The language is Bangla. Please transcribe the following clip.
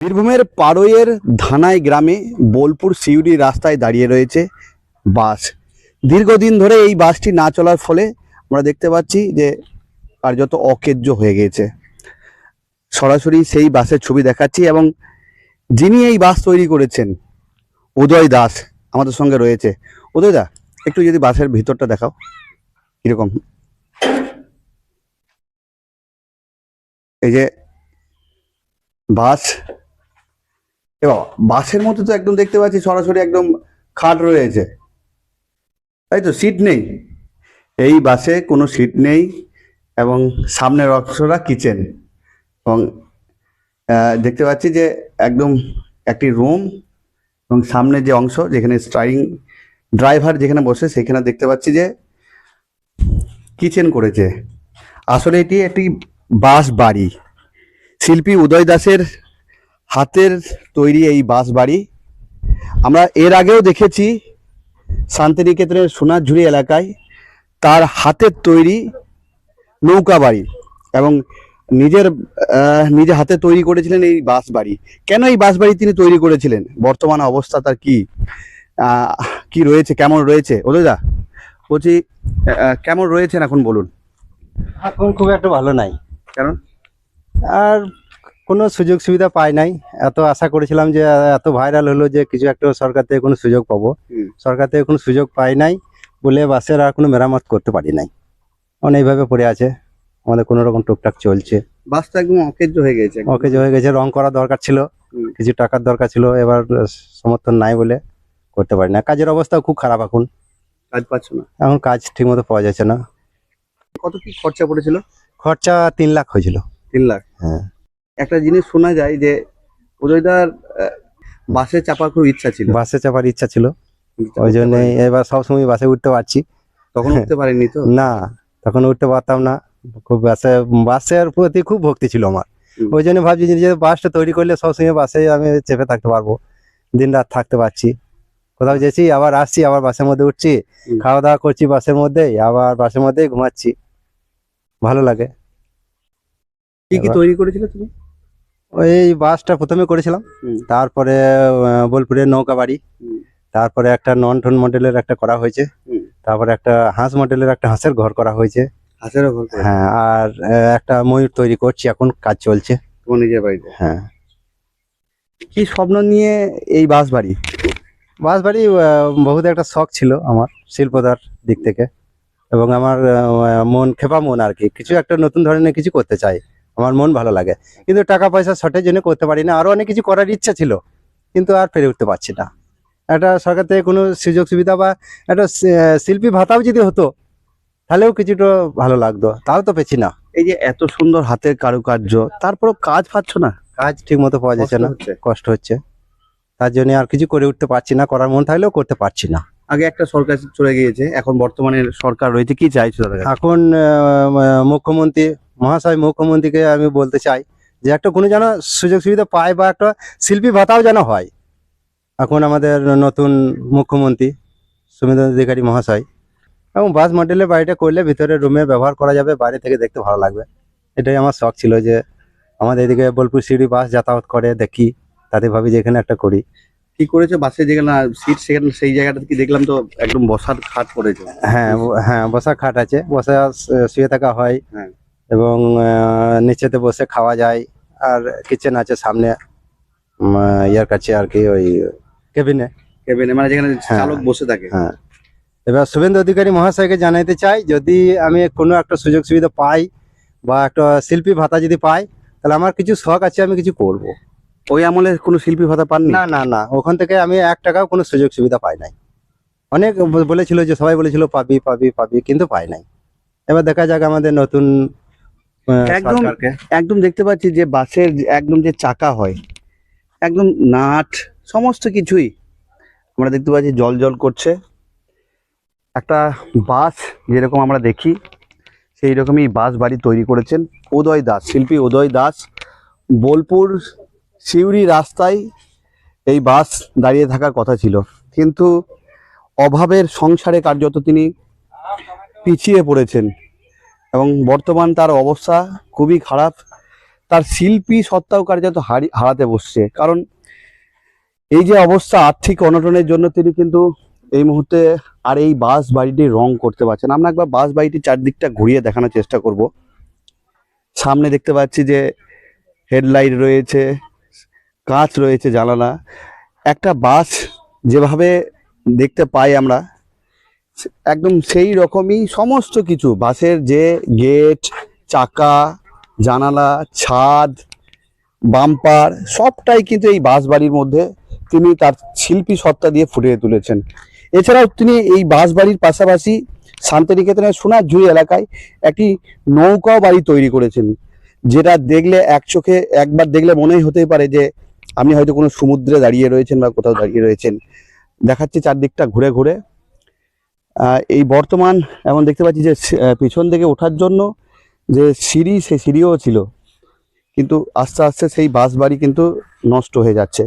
বীরভূমের পাড়ইয়ের ধানাই গ্রামে বোলপুর সিউড়ি রাস্তায় দাঁড়িয়ে রয়েছে বাস। দীর্ঘদিন ধরে এই বাসটি না চলার ফলে আমরা দেখতে পাচ্ছি যে কার্যত অকেজ্য হয়ে গেছে। সরাসরি সেই বাসের ছবি দেখাচ্ছি এবং যিনি এই বাস তৈরি করেছেন উদয় দাস আমাদের সঙ্গে রয়েছে। উদয় দা, একটু যদি বাসের ভিতরটা দেখাও কিরকম। এই যে বাস, এবার বাসের মধ্যে তো একদম দেখতে পাচ্ছি সরাসরি একদম খাট রয়েছে, তাই তো? সিট নেই, এই বাসে কোনো সিট নেই এবং সামনের অংশটা কিচেন এবং দেখতে পাচ্ছি যে একদম একটি রুম এবং সামনে যে অংশ যেখানে স্টারিং ড্রাইভার যেখানে বসে সেখানে দেখতে পাচ্ছি যে কিচেন করেছে। আসলে এটি একটি বাস বাড়ি, শিল্পী উদয় দাসের হাতের তৈরি এই বাস বাড়ি। আমরা এর আগেও দেখেছি শান্তিনিকেতনের সোনারঝুরি এলাকায় তার হাতের তৈরি নৌকা বাড়ি এবং নিজে হাতে তৈরি করেছিলেন এই বাস বাড়ি। কেন এই বাস বাড়ি তিনি তৈরি করেছিলেন, বর্তমান অবস্থা তার কি রয়েছে, কেমন রয়েছে? ওদয়দা বলছি, কেমন রয়েছেন এখন বলুন। এখন খুব একটা ভালো নাই, কারণ আর কোনো সুযোগ সুবিধা পাই নাই। এত আশা করেছিলাম যে এত ভাইরাল হলো যে কিছু একটা সরকার থেকে কোনো সুযোগ পাবো, সরকার থেকে কোনো সুযোগ পাই নাই বলে বাসের আর কোনো মেরামত করতে পারি নাই। এখন এইভাবে পড়ে আছে, আমাদের কোনো রকম টুকটাক চলছে। বাসটা একদম অকেজ্য হয়ে গেছে। ওকে হয়ে গেছে, রং করা দরকার ছিল, কিছু টাকার দরকার ছিল, এবার সমর্থন নাই বলে করতে পারি না। কাজের অবস্থাও খুব খারাপ, এখন কাজ পাচ্ছ না? এখন কাজ ঠিক মতো পাওয়া যাচ্ছে না। কত কি খরচা পড়েছিল? খরচা 3 লাখ হয়েছিল। 3 লাখ? হ্যাঁ। একটা জিনিস শোনা যায় যে উদয়দার বাসে চাপার খুব ইচ্ছা ছিল। বাসে চাপার ইচ্ছা ছিল, ওই জন্য এবার সবসময় বাসে উঠতে পারছি। তখন উঠতে পারেনি তো? না, তখন উঠতে পারতাম না। খুব বাসের প্রতি খুব ভক্তি ছিল আমার, ওই জন্য ভাবছি যে বাসটা তৈরি করলে সবসময় বাসে আমি চেপে থাকতে পারবো, দিন রাত থাকতে পারছি। কোথাও যেছি আবার আসছি, আবার বাসের মধ্যে উঠছি, খাওয়া দাওয়া করছি বাসের মধ্যেই, আবার বাসের মধ্যেই ঘুমাচ্ছি, ভালো লাগে। কি কি তৈরি করেছিলে তুমি? ওই বাসটা প্রথমে করেছিলাম, তারপরে বোলপুরের নৌকা বাড়ি, তারপরে একটা নন টন মডেলের একটা করা হয়েছে, তারপরে একটা হাঁস মডেলের একটা হাঁসের ঘর করা হয়েছে। হাঁসেরও ঘর? হ্যাঁ, আর একটা ময়ূর তৈরি করছি, এখন কাজ চলছে তোমার নিজের বাড়িতে? হ্যাঁ। কি স্বপ্ন নিয়ে এই বাস বাড়ি? বাস বাড়ি বহুত একটা শখ ছিল আমার শিল্পতার দিক থেকে, এবং আমার মন খেপা মন আর কি, কিছু একটা নতুন ধরনের কিছু করতে চাই, আমার মন ভালো লাগে, কিন্তু টাকা পয়সা শর্টের জন্য করতে পারি না। আরো অনেক কিছু করার ইচ্ছা ছিল, কিন্তু আর পেরে উঠতে পারছি না। একটা সরকার থেকে কোনো সুযোগ সুবিধা বা একটা শিল্পী ভাতাও যদি হতো তাহলেও কিছুটা ভালো লাগতো, তাও তো পেছি না। এই যে এত সুন্দর হাতের কারুকার্য, তারপরও কাজ পাচ্ছ না? কাজ ঠিক মতো পাওয়া যাচ্ছে না, কষ্ট হচ্ছে, তার জন্য আর কিছু করে উঠতে পারছি না, করার মন থাকলেও করতে পারছি না। আগে একটা সরকার চলে গিয়েছে, এখন বর্তমানে সরকার রয়েছে, কি চাইছো দাদা? এখন মুখ্যমন্ত্রী মহাশয়, মুখ্যমন্ত্রীকে আমি বলতে চাই যে একটা কোনো যেন সুযোগ সুবিধা পায় বা একটা শিল্পী ভাতাও যেন হয়। এখন আমাদের নতুন মুখ্যমন্ত্রী শুভেন্দু অধিকারী মহাশয়, এবং বাস মডেলের বাড়িটা করলে ভিতরে রুমে ব্যবহার করা যাবে, বাইরে থেকে দেখতে ভালো লাগবে। এটাই আমার শখ ছিল যে আমাদের এদিকে বোলপুর সিউড়ি বাস যাতায়াত করে দেখি, তাতে ভাবি যে এখানে একটা করি। কি করেছে বাসে যেখানে সিট, সেখানে সেই জায়গাটা কি দেখলাম তো একদম বসার খাট পড়েছে? হ্যাঁ হ্যাঁ, বসার খাট আছে, বসে শুয়ে থাকা হয়, এবং নিচেতে বসে খাওয়া যায়, আর কিচেন আছে সামনে ইয়ার কাছে আর কি, ওই কেবিনে মানে যেখানে চালক বসে থাকে। হ্যাঁ, এবার শুভেন্দু অধিকারী মহাশয়কে জানাইতে চাই, যদি আমি কোনো একটা সুযোগ সুবিধা পাই বা একটা শিল্পী ভাতা যদি পাই, তাহলে আমার কিছু শখ আছে, আমি কিছু করব। ওই আমলে কোনো শিল্পী ভাতা পাননি? না না না, ওখান থেকে আমি 1 টাকাও কোনো সুযোগ সুবিধা পাই নাই। অনেক বলেছিল, যে সবাই বলেছিল পাবি পাবি পাবি, কিন্তু পাই নাই। এবার দেখা যাক আমাদের নতুন একদম দেখতে পাচ্ছি যে বাসের একদম যে চাকা হয়, একদম নাট সমস্ত কিছুই আমরা দেখতে পাচ্ছি জল জল করছে। একটা বাস যেরকম আমরা দেখি সেই রকমই বাস বাড়ি তৈরি করেছেন উদয় দাস, শিল্পী উদয় দাস। বোলপুর সিউড়ি রাস্তায় এই বাস দাঁড়িয়ে থাকার কথা ছিল, কিন্তু অভাবের সংসারে কার্যত তিনি পিছিয়ে পড়েছেন এবং বর্তমান তার অবস্থা খুবই খারাপ। তার শিল্পী সত্তাও কার্যত হারাতে বসছে। কারণ এই যে অবস্থা, আর্থিক অনটনের জন্য তিনি কিন্তু এই মুহূর্তে আর এই বাস বাড়িটি রং করতে পারছেন। আমরা একবার বাস বাড়িটির চারদিকটা ঘুরিয়ে দেখানোর চেষ্টা করব। সামনে দেখতে পাচ্ছি যে হেডলাইট রয়েছে, কাঁচ রয়েছে, জানালা। একটা বাস যেভাবে দেখতে পাই আমরা, একদম সেই রকমই সমস্ত কিছু। বাসের যে গেট, চাকা, জানালা, ছাদ, বাম্পার সবটাই কিন্তু এই বাস বাড়ির মধ্যে তিনি তার শিল্পী সত্তা দিয়ে ফুটিয়ে তুলেছেন। এছাড়াও তিনি এই বাস বাড়ির পাশাপাশি শান্তিনিকেতনের সোনারঝুরি এলাকায় একটি নৌকাও বাড়ি তৈরি করেছেন, যেটা দেখলে এক চোখে একবার দেখলে মনেই হতেই পারে যে আপনি হয়তো কোনো সমুদ্রে দাঁড়িয়ে রয়েছেন বা কোথাও দাঁড়িয়ে রয়েছেন। দেখাচ্ছি চারদিকটা ঘুরে ঘুরে। এই বর্তমান এমন দেখতে পাচ্ছি যে পিছন থেকে ওঠার জন্য যে সিঁড়ি, সেই সিঁড়িও ছিল, কিন্তু আস্তে আস্তে সেই বাস বাড়ি কিন্তু নষ্ট হয়ে যাচ্ছে।